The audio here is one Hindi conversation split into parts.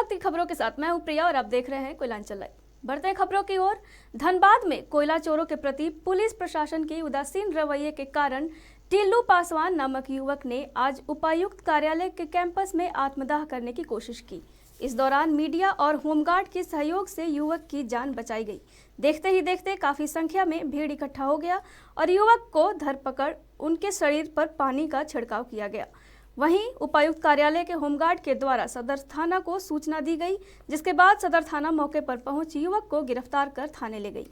वक्त की खबरों के साथ मैं हूं प्रिया और आप देख रहे हैं कोयलांचल लाइव। बढ़ते हैं खबरों की ओर। धनबाद में कोयला चोरों के प्रति पुलिस प्रशासन के उदासीन रवैये के कारण टिल्लू पासवान नामक युवक ने आज उपायुक्त कार्यालय के कैंपस में आत्मदाह करने की कोशिश की। इस दौरान मीडिया और होमगार्ड के सहयोग से युवक की जान बचाई गई। देखते ही देखते काफी संख्या में भीड़ इकट्ठा हो गया और युवक को धरपकड़ उनके शरीर पर पानी का छिड़काव किया गया। वहीं उपायुक्त कार्यालय के होमगार्ड के द्वारा सदर थाना को सूचना दी गई, जिसके बाद सदर थाना मौके पर पहुंच युवक को गिरफ्तार कर थाने ले गई।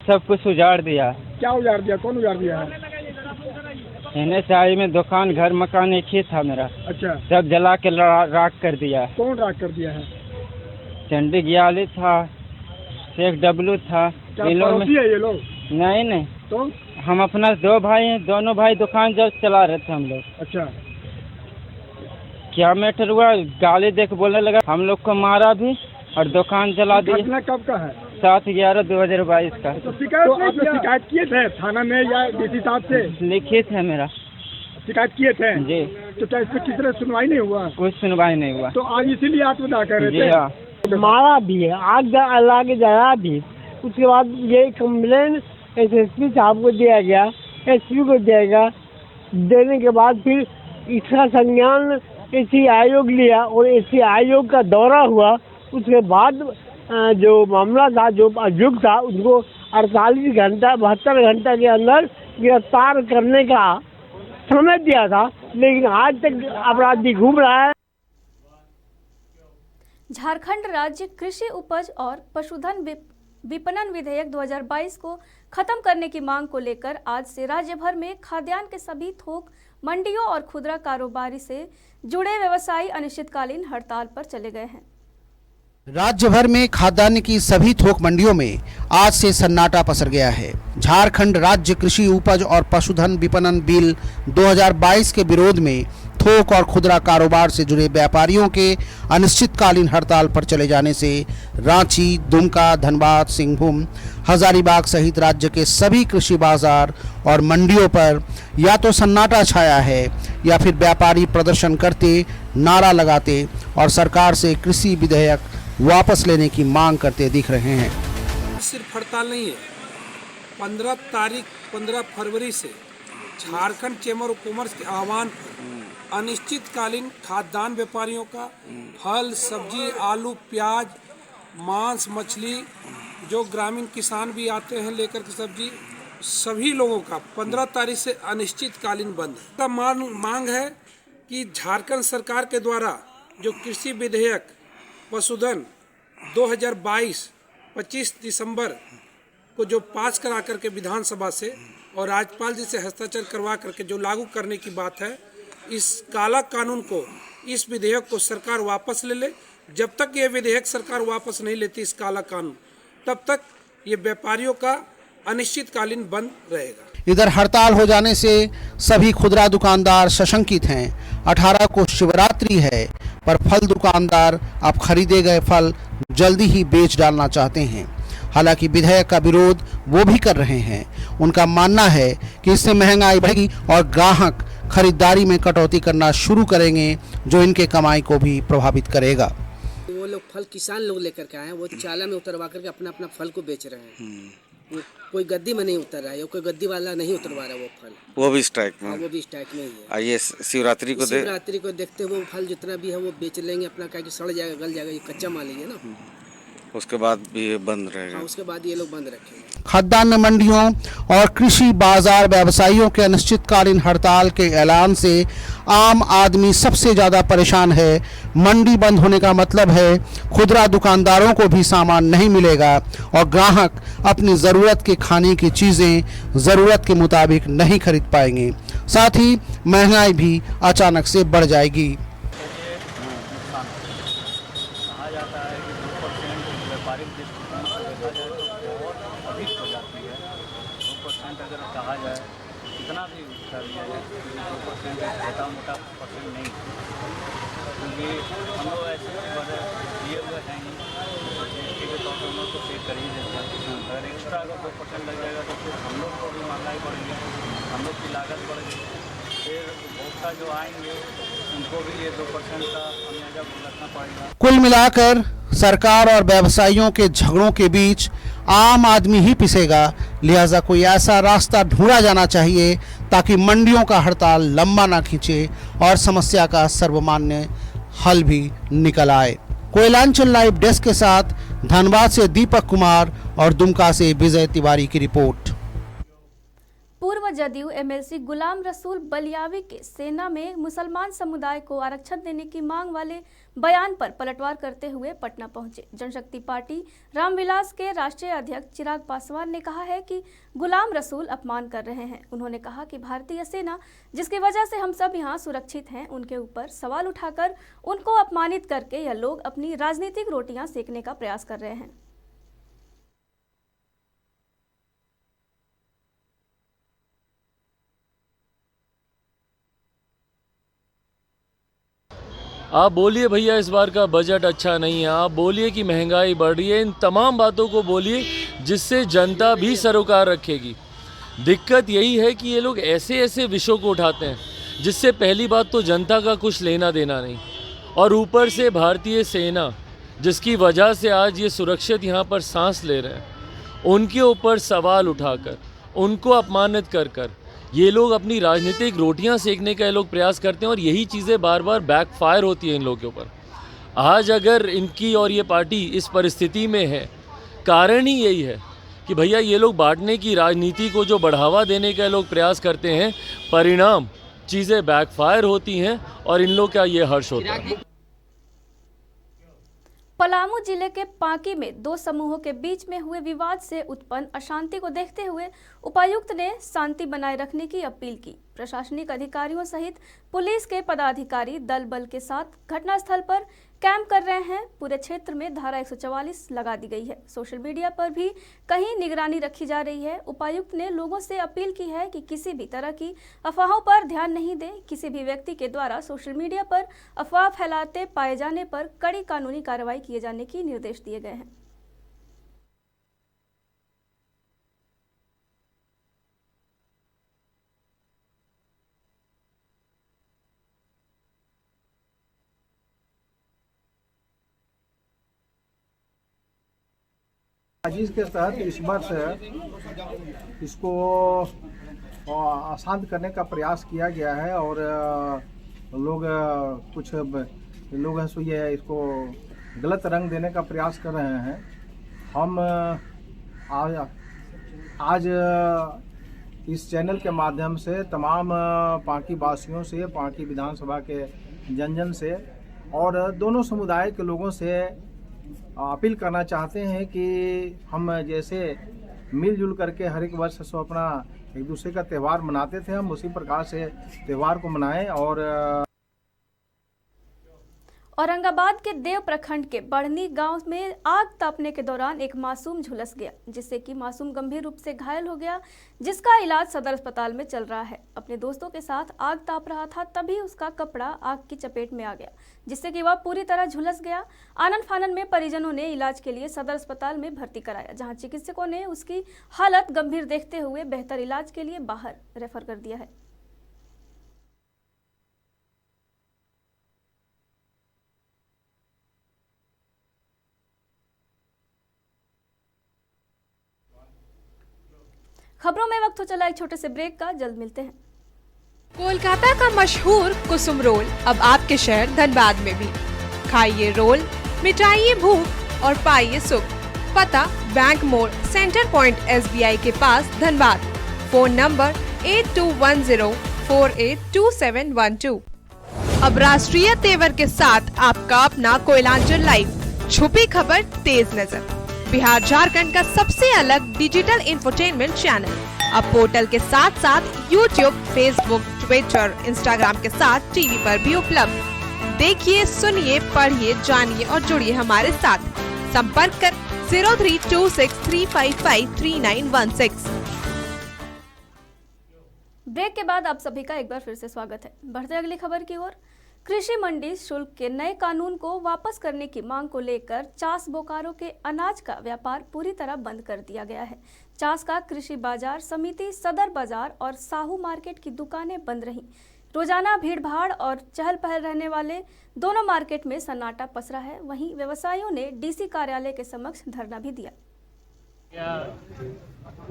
सब कुछ उजाड़ दिया। क्या उजाड़ दिया? कौन उजाड़ दिया है? NSI में दुकान, घर, मकान एक ही था मेरा। अच्छा, सब जला के राख कर दिया। कौन राख कर दिया है? चंडी ग्याली था, शेख डब्लू था। क्या पड़ोसी है ये लोग? नहीं तो हम अपना दो भाई हैं, दोनों भाई दुकान जब चला रहे थे हम लोग। अच्छा, क्या मैटर हुआ, गाली देख बोलने लगा, हम लोग को मारा भी और दुकान जला दी। घटना कब का है? 7/11/2022 का। तो शिकायत किए थे थाना में या डीसी साहब से? लिखित है मेरा। शिकायत किए थे जी। तो क्या इस पर किसी तरह सुनवाई नहीं हुआ? कुछ सुनवाई नहीं हुआ। तो आज इसीलिए आत्मदाह कर रहे थे? हाँ। मारा भी है, आग ला के जला भी। उसके बाद ये कंप्लेन SSP साहब को दिया गया, SP को दिया गया। देने के बाद फिर इसका संज्ञान SC आयोग लिया और SC आयोग का दौरा हुआ। उसके बाद जो मामला था, जो अभियुक्त था, उनको 48 घंटा 72 घंटा के अंदर गिरफ्तार करने का समय दिया था, लेकिन आज तक अपराधी घूम रहा है। झारखंड राज्य कृषि उपज और पशुधन विपणन विधेयक 2022 को खत्म करने की मांग को लेकर आज से राज्य भर में खाद्यान्न के सभी थोक मंडियों और खुदरा कारोबारी से जुड़े व्यवसायी अनिश्चितकालीन हड़ताल पर चले गए हैं। राज्य भर में खाद्यान्न की सभी थोक मंडियों में आज से सन्नाटा पसर गया है। झारखंड राज्य कृषि उपज और पशुधन विपणन बिल 2022 के विरोध में थोक और खुदरा कारोबार से जुड़े व्यापारियों के अनिश्चितकालीन हड़ताल पर चले जाने से रांची, दुमका, धनबाद, सिंहभूम, हजारीबाग सहित राज्य के सभी कृषि बाजार और मंडियों पर या तो सन्नाटा छाया है या फिर व्यापारी प्रदर्शन करते, नारा लगाते और सरकार से कृषि विधेयक वापस लेने की मांग करते दिख रहे हैं। सिर्फ हड़ताल नहीं है, 15 फरवरी से झारखंड चेंबर ऑफ कॉमर्स के आह्वान पर अनिश्चितकालीन खाद्यान्न व्यापारियों का फल, सब्जी, आलू, प्याज, मांस, मछली, जो ग्रामीण किसान भी आते हैं लेकर के सब्जी, सभी लोगों का 15 तारीख से अनिश्चितकालीन बंद है। का मांग है कि झारखंड सरकार के द्वारा जो कृषि विधेयक पशुधन 2022 25 दिसंबर को जो पास करा करके विधानसभा से और राज्यपाल जी से हस्ताक्षर करवा करके जो लागू करने की बात है, इस काला कानून को, इस विधेयक को सरकार वापस ले ले। जब तक ये विधेयक सरकार वापस नहीं लेती इस काला कानून, तब तक ये व्यापारियों का अनिश्चितकालीन बंद रहेगा। इधर हड़ताल हो जाने से सभी खुदरा दुकानदार सशंकित हैं। 18 को शिवरात्रि है, पर फल दुकानदार अब खरीदे गए फल जल्दी ही बेच डालना चाहते हैं। हालांकि विधेयक का विरोध वो भी कर रहे हैं। उनका मानना है कि इससे महंगाई बढ़ेगी और ग्राहक खरीदारी में कटौती करना शुरू करेंगे, जो इनके कमाई को भी प्रभावित करेगा। वो लोग फल किसान लोग लेकर के आए हैं, वो चाला में उतरवा करके अपना अपना फल को बेच रहे हैं। कोई गद्दी में नहीं उतर रहा है, कोई गद्दी वाला नहीं उतरवा रहा है वो फल। वो भी स्ट्राइक में ही है। ये शिवरात्रि को देखते हुए वो फल जितना भी है वो बेच लेंगे अपना, क्या सड़ जाएगा, गल जाएगा, ये कच्चा माल ही है ना। उसके बाद भी बंद रहेगा। उसके बाद ये लोग बंद रखेंगे। खाद्यान्न मंडियों और कृषि बाजार व्यवसायियों के अनिश्चितकालीन हड़ताल के ऐलान से आम आदमी सबसे ज़्यादा परेशान है। मंडी बंद होने का मतलब है खुदरा दुकानदारों को भी सामान नहीं मिलेगा और ग्राहक अपनी ज़रूरत के खाने की चीज़ें ज़रूरत के मुताबिक नहीं खरीद पाएंगे। साथ ही महंगाई भी अचानक से बढ़ जाएगी। कहा जाए कितना भी कर लिया जाए, 2% छोटा मोटा परसेंट नहीं, क्योंकि हम लोग ऐसे लिए हुए हैं ही के तौर पर हम लोग तो पे कर ही देते हैं। अगर एक्स्ट्रा अगर 2% लग जाएगा तो फिर हम लोग को भी महंगाई बढ़ेगी, हम लोग की लागत बढ़ेगी, फिर उपभोक्ता जो आएंगे उनको भी ये 2% का खामियाजा भुगतना पड़ेगा। कुल मिलाकर सरकार और व्यवसायियों के झगड़ों के बीच आम आदमी ही पिसेगा, लिहाजा कोई ऐसा रास्ता ढूंढा जाना चाहिए ताकि मंडियों का हड़ताल लंबा ना खींचे और समस्या का सर्वमान्य हल भी निकल आए। कोयलांचल लाइव डेस्क के साथ धनबाद से दीपक कुमार और दुमका से विजय तिवारी की रिपोर्ट। पूर्व जदयू एमएलसी गुलाम रसूल बलियावी के सेना में मुसलमान समुदाय को आरक्षण देने की मांग वाले बयान पर पलटवार करते हुए पटना पहुंचे। जनशक्ति पार्टी रामविलास के राष्ट्रीय अध्यक्ष चिराग पासवान ने कहा है कि गुलाम रसूल अपमान कर रहे हैं। उन्होंने कहा कि भारतीय सेना जिसकी वजह से हम सब यहाँ सुरक्षित हैं, उनके ऊपर सवाल उठाकर उनको अपमानित करके यह लोग अपनी राजनीतिक रोटियां सेकने का प्रयास कर रहे हैं। आप बोलिए भैया इस बार का बजट अच्छा नहीं है, आप बोलिए कि महंगाई बढ़ रही है, इन तमाम बातों को बोलिए जिससे जनता भी सरोकार रखेगी। दिक्कत यही है कि ये लोग ऐसे ऐसे विषयों को उठाते हैं जिससे पहली बात तो जनता का कुछ लेना देना नहीं, और ऊपर से भारतीय सेना जिसकी वजह से आज ये सुरक्षित यहाँ पर सांस ले रहे हैं, उनके ऊपर सवाल उठाकर उनको अपमानित कर कर ये लोग अपनी राजनीतिक रोटियां सेकने का ये लोग प्रयास करते हैं, और यही चीज़ें बार बार बैकफायर होती हैं इन लोगों के ऊपर। आज अगर इनकी और ये पार्टी इस परिस्थिति में है, कारण ही यही है कि भैया ये लोग बांटने की राजनीति को जो बढ़ावा देने का लोग प्रयास करते हैं, परिणाम चीज़ें बैकफायर होती हैं और इन लोग का ये हर्ष होता है। पलामू जिले के पांकी में दो समूहों के बीच में हुए विवाद से उत्पन्न अशांति को देखते हुए उपायुक्त ने शांति बनाए रखने की अपील की। प्रशासनिक अधिकारियों सहित पुलिस के पदाधिकारी दल बल के साथ घटनास्थल पर कैंप कर रहे हैं। पूरे क्षेत्र में धारा 144 लगा दी गई है। सोशल मीडिया पर भी कहीं निगरानी रखी जा रही है। उपायुक्त ने लोगों से अपील की है कि किसी भी तरह की अफवाहों पर ध्यान नहीं दें। किसी भी व्यक्ति के द्वारा सोशल मीडिया पर अफवाह फैलाते पाए जाने पर कड़ी कानूनी कार्रवाई किए जाने के निर्देश दिए गए हैं। साजिश के तहत इस वर्ष इसको अशांत करने का प्रयास किया गया है, और कुछ लोग हैं सो ये इसको गलत रंग देने का प्रयास कर रहे हैं। हम आज इस चैनल के माध्यम से तमाम पांकी वासियों से, पांकी विधानसभा के जन से और दोनों समुदाय के लोगों से अपील करना चाहते हैं कि हम जैसे मिलजुल करके हर एक वर्ष सो अपना एक दूसरे का त्यौहार मनाते थे, हम उसी प्रकार से त्यौहार को मनाएं। और औरंगाबाद के देव प्रखंड के बढ़नी गांव में आग तापने के दौरान एक मासूम झुलस गया, जिससे कि मासूम गंभीर रूप से घायल हो गया, जिसका इलाज सदर अस्पताल में चल रहा है। अपने दोस्तों के साथ आग ताप रहा था, तभी उसका कपड़ा आग की चपेट में आ गया, जिससे कि वह पूरी तरह झुलस गया। आनन फानन में परिजनों ने इलाज के लिए सदर अस्पताल में भर्ती कराया, जहाँ चिकित्सकों ने उसकी हालत गंभीर देखते हुए बेहतर इलाज के लिए बाहर रेफर कर दिया है। खबरों में वक्त हो चला एक छोटे से ब्रेक का, जल्द मिलते हैं। कोलकाता का मशहूर कुसुम रोल अब आपके शहर धनबाद में भी। खाइए रोल, मिटाइए भूख और पाइए सुख। पता बैंक मोड़, सेंटर पॉइंट SBI के पास धनबाद। Phone number 8210482712। अब राष्ट्रीय तेवर के साथ आपका अपना कोयलांचल लाइव। छुपी खबर, तेज नजर। बिहार झारखंड का सबसे अलग डिजिटल इंफोटेनमेंट चैनल अब पोर्टल के साथ साथ YouTube, Facebook, Twitter, Instagram के साथ टीवी पर भी उपलब्ध। देखिए, सुनिए, पढ़िए, जानिए और जुड़िए हमारे साथ। संपर्क कर 032635533916। ब्रेक के बाद आप सभी का एक बार फिर से स्वागत है। बढ़ते अगली खबर की ओर। कृषि मंडी शुल्क के नए कानून को वापस करने की मांग को लेकर चास बोकारो के अनाज का व्यापार पूरी तरह बंद कर दिया गया है। चास का कृषि बाजार समिति, सदर बाजार और साहू मार्केट की दुकानें बंद रहीं। रोजाना भीड़भाड़ और चहल पहल रहने वाले दोनों मार्केट में सन्नाटा पसरा है। वहीं व्यवसायियों ने डीसी कार्यालय के समक्ष धरना भी दिया।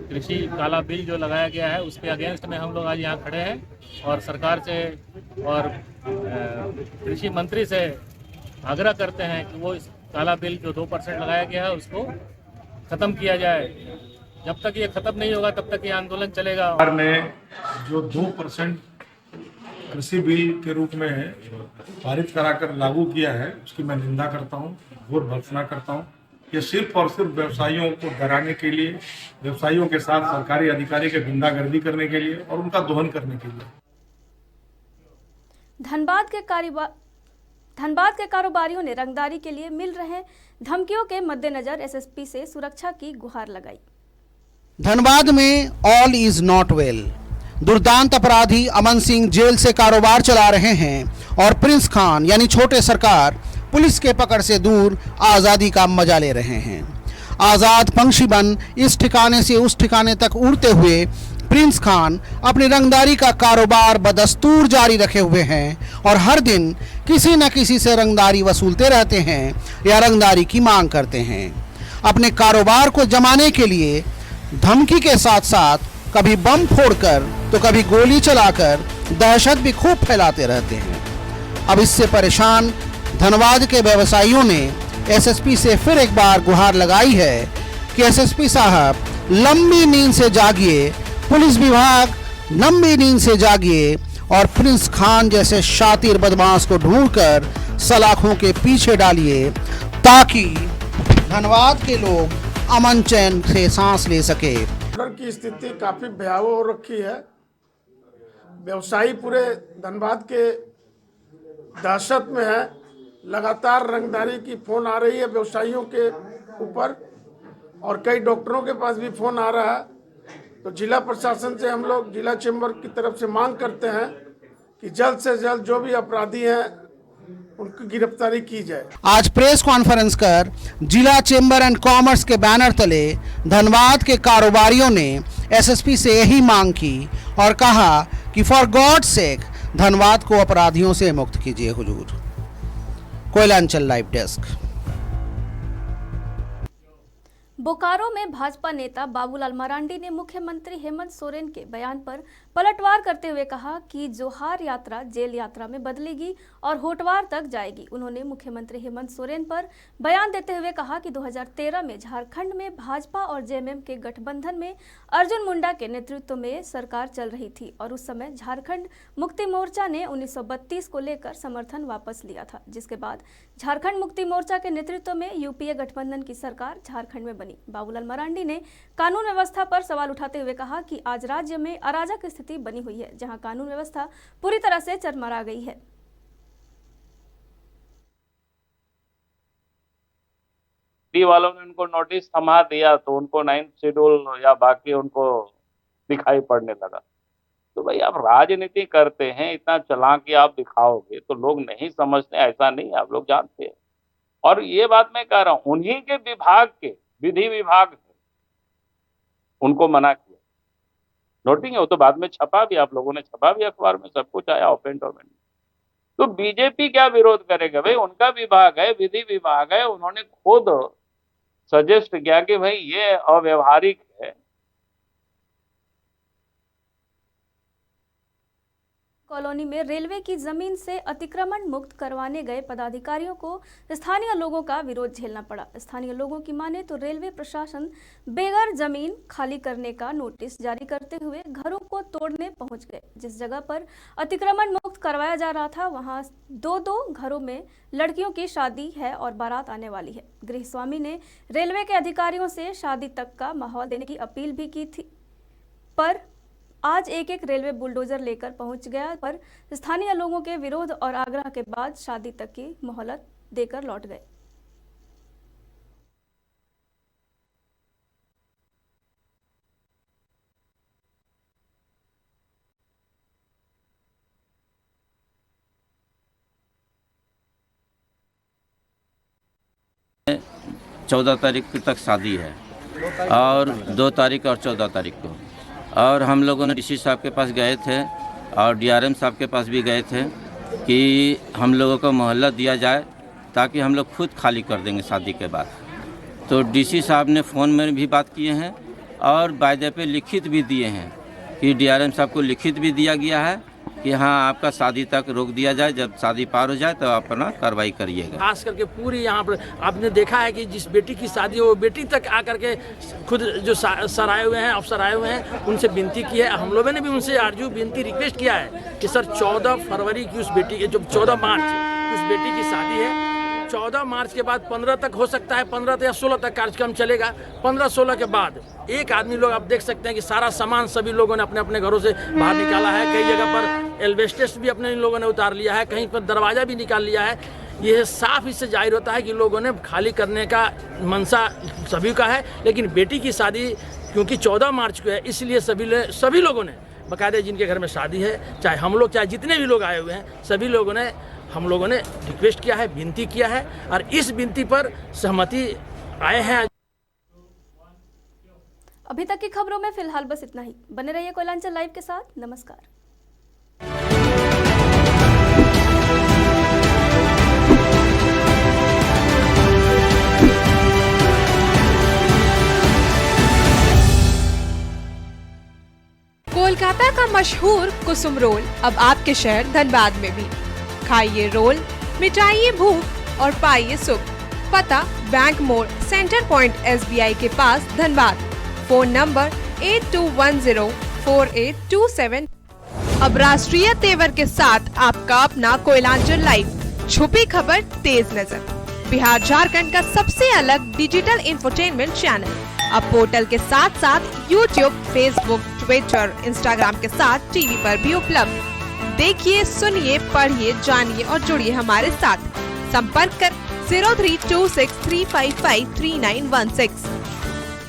कृषि काला बिल जो लगाया गया है उसके अगेंस्ट में हम लोग आज यहाँ खड़े हैं और सरकार से और कृषि मंत्री से आग्रह करते हैं कि वो इस काला बिल जो 2% लगाया गया है उसको खत्म किया जाए। जब तक ये खत्म नहीं होगा तब तक ये आंदोलन चलेगा। सरकार ने जो 2% कृषि बिल के रूप में पारित कराकर लागू किया है उसकी मैं निंदा करता हूँ, घोर भर्त्सना करता हूँ। ये सिर्फ और सिर्फ व्यवसायियों को डराने के लिए, व्यवसायियों के साथ सरकारी अधिकारी के गुंडागर्दी करने के लिए और उनका दोहन करने के लिए। धनबाद के कारोबारियों ने रंगदारी के लिए मिल रहे धमकियों के मद्देनजर एसएसपी से सुरक्षा की गुहार लगाई। धनबाद में ऑल इज नॉट वेल। दुर्दांत अपराधी अमन सिंह जेल से कारोबार चला रहे हैं और प्रिंस खान यानी छोटे सरकार पुलिस के पकड़ से दूर आजादी का मजा ले रहे हैं। आजाद पंछी बन इस ठिकाने से उस ठिकाने तक उड़ते हुए प्रिंस खान अपनी रंगदारी का कारोबार बदस्तूर जारी रखे हुए हैं और हर दिन किसी न किसी से रंगदारी वसूलते रहते हैं या रंगदारी की मांग करते हैं। अपने कारोबार को जमाने के लिए धमकी के साथ साथ कभी बम फोड़कर तो कभी गोली चलाकर दहशत भी खूब फैलाते रहते हैं। अब इससे परेशान धनबाद के व्यवसायियों ने एसएसपी से फिर एक बार गुहार लगाई है कि एसएसपी साहब लंबी नींद से जागिए, पुलिस विभाग लंबी नींद से जागिए और प्रिंस खान जैसे शातिर बदमाश को ढूंढकर सलाखों के पीछे डालिए ताकि धनबाद के लोग अमन चैन से सांस ले सके। की स्थिति काफी भयावह हो रखी है। व्यवसायी पूरे धनबाद के दहशत में है। लगातार रंगदारी की फोन आ रही है व्यवसायियों के ऊपर और कई डॉक्टरों के पास भी फोन आ रहा है। तो जिला प्रशासन से हम लोग जिला चेंबर की तरफ से मांग करते हैं कि जल्द से जल्द जो भी अपराधी हैं उनकी गिरफ्तारी की जाए। आज प्रेस कॉन्फ्रेंस कर जिला चेंबर एंड कॉमर्स के बैनर तले धनबाद के कारोबारियों ने एसएसपी से यही मांग की और कहा कि फॉर गॉड सेक धनबाद को अपराधियों से मुक्त कीजिए हुजूर। Koylanchal live desk. बोकारो में भाजपा नेता बाबूलाल मरांडी ने मुख्यमंत्री हेमंत सोरेन के बयान पर पलटवार करते हुए कहा कि जोहार यात्रा जेल यात्रा में बदलेगी और होटवार तक जाएगी। उन्होंने मुख्यमंत्री हेमंत सोरेन पर बयान देते हुए कहा कि 2013 में झारखंड में भाजपा और जेएमएम के गठबंधन में अर्जुन मुंडा के नेतृत्व में सरकार चल रही थी और उस समय झारखंड मुक्ति मोर्चा ने 1932 को लेकर समर्थन वापस लिया था, जिसके बाद झारखंड मुक्ति मोर्चा के नेतृत्व में यूपीए गठबंधन की सरकार झारखंड में बनी। बाबूलाल मरांडी ने कानून व्यवस्था पर सवाल उठाते हुए कहा कि आज राज्य में अराजक स्थिति बनी हुई है, जहां कानून व्यवस्था पूरी तरह से चरमरा गई है। वालों ने उनको नोटिस थमा दिया तो उनको 9th शेड्यूल या बाकी उनको दिखाई पड़ने लगा। तो भाई आप राजनीति करते हैं, इतना चालाकी आप दिखाओगे तो लोग नहीं समझते, ऐसा नहीं, आप लोग जानते हैं। और ये बात मैं कह रहा हूं, उन्हीं के विभाग के विधि विभाग है उनको मना किया। नोटिंग है, वो तो बाद में छपा भी, आप लोगों ने छपा भी अखबार में, सब कुछ आया ओपन डोमेन। तो बीजेपी क्या विरोध करेगा भाई, उनका विभाग है, विधि विभाग है, उन्होंने खुद सजेस्ट किया कि भाई ये अव्यवहारिक है। कॉलोनी में रेलवे की जमीन से अतिक्रमण मुक्त करवाने गए पदाधिकारियों को स्थानीय लोगों का विरोध झेलना पड़ा। स्थानीय लोगों की माने तो रेलवे प्रशासन बेघर जमीन खाली करने का नोटिस जारी करते हुए घरों को तोड़ने पहुंच गए। जिस जगह पर अतिक्रमण मुक्त करवाया जा रहा था वहां दो घरों में लड़कियों की शादी है और बारात आने वाली है। गृहस्वामी ने रेलवे के अधिकारियों से शादी तक का माहौल देने की अपील भी की थी, पर आज एक रेलवे बुलडोजर लेकर पहुंच गया, पर स्थानीय लोगों के विरोध और आग्रह के बाद शादी तक की मोहलत देकर लौट गए। 14 तारीख तक शादी है और 2 तारीख और 14 तारीख को। और हम लोगों ने डीसी साहब के पास गए थे और डीआरएम साहब के पास भी गए थे कि हम लोगों को मोहल्ला दिया जाए ताकि हम लोग खुद खाली कर देंगे शादी के बाद। तो डीसी साहब ने फ़ोन में भी बात किए हैं और वायदे पे लिखित भी दिए हैं कि डीआरएम साहब को लिखित भी दिया गया है कि हाँ आपका शादी तक रोक दिया जाए, जब शादी पार हो जाए तो अपना कार्रवाई करिएगा। खास करके पूरी यहाँ पर आपने देखा है कि जिस बेटी की शादी हो वो बेटी तक आकर के खुद जो सर आए हुए हैं, अफसर आए हुए हैं, उनसे विनती की है। हम लोगों ने भी उनसे आरजू विनती रिक्वेस्ट किया है कि सर 14 फरवरी की उस बेटी की, जो 14 मार्च उस बेटी की शादी है, 14 मार्च के बाद 15 तक हो सकता है, 15 या 16 तक कार्यक्रम चलेगा। 15-16 के बाद एक आदमी लोग आप देख सकते हैं कि सारा सामान सभी लोगों ने अपने अपने घरों से बाहर निकाला है। कई जगह पर एल्वेस्टर्स भी अपने इन लोगों ने उतार लिया है, कहीं पर दरवाज़ा भी निकाल लिया है। ये साफ इससे जाहिर होता है कि लोगों ने खाली करने का मंशा सभी का है। लेकिन बेटी की शादी क्योंकि 14 मार्च को है, इसलिए सभी लोगों ने बाकायदे जिनके घर में शादी है, चाहे हम लोग चाहे जितने भी लोग आए हुए हैं, सभी लोगों ने हम लोगों ने रिक्वेस्ट किया है, विनती किया है और इस विनती पर सहमति आए हैं। अभी तक की खबरों में फिलहाल बस इतना ही। बने रहिए कोयलांचल लाइव के साथ। नमस्कार। कोलकाता का मशहूर कुसुम रोल अब आपके शहर धनबाद में भी। खाइए रोल, मिटाइए भूख और पाइए सुख। पता बैंक मोड़, सेंटर पॉइंट SBI के पास धनबाद। Phone number 82104827। अब राष्ट्रीय तेवर के साथ आपका अपना कोयलांचल लाइव। छुपी खबर, तेज नजर। बिहार झारखंड का सबसे अलग डिजिटल इंफोटेनमेंट चैनल अब पोर्टल के साथ साथ YouTube, Facebook, Twitter, Instagram के साथ टीवी पर भी उपलब्ध। देखिए, सुनिए, पढ़िए, जानिए और जुड़िए हमारे साथ। संपर्क कर 032635533916।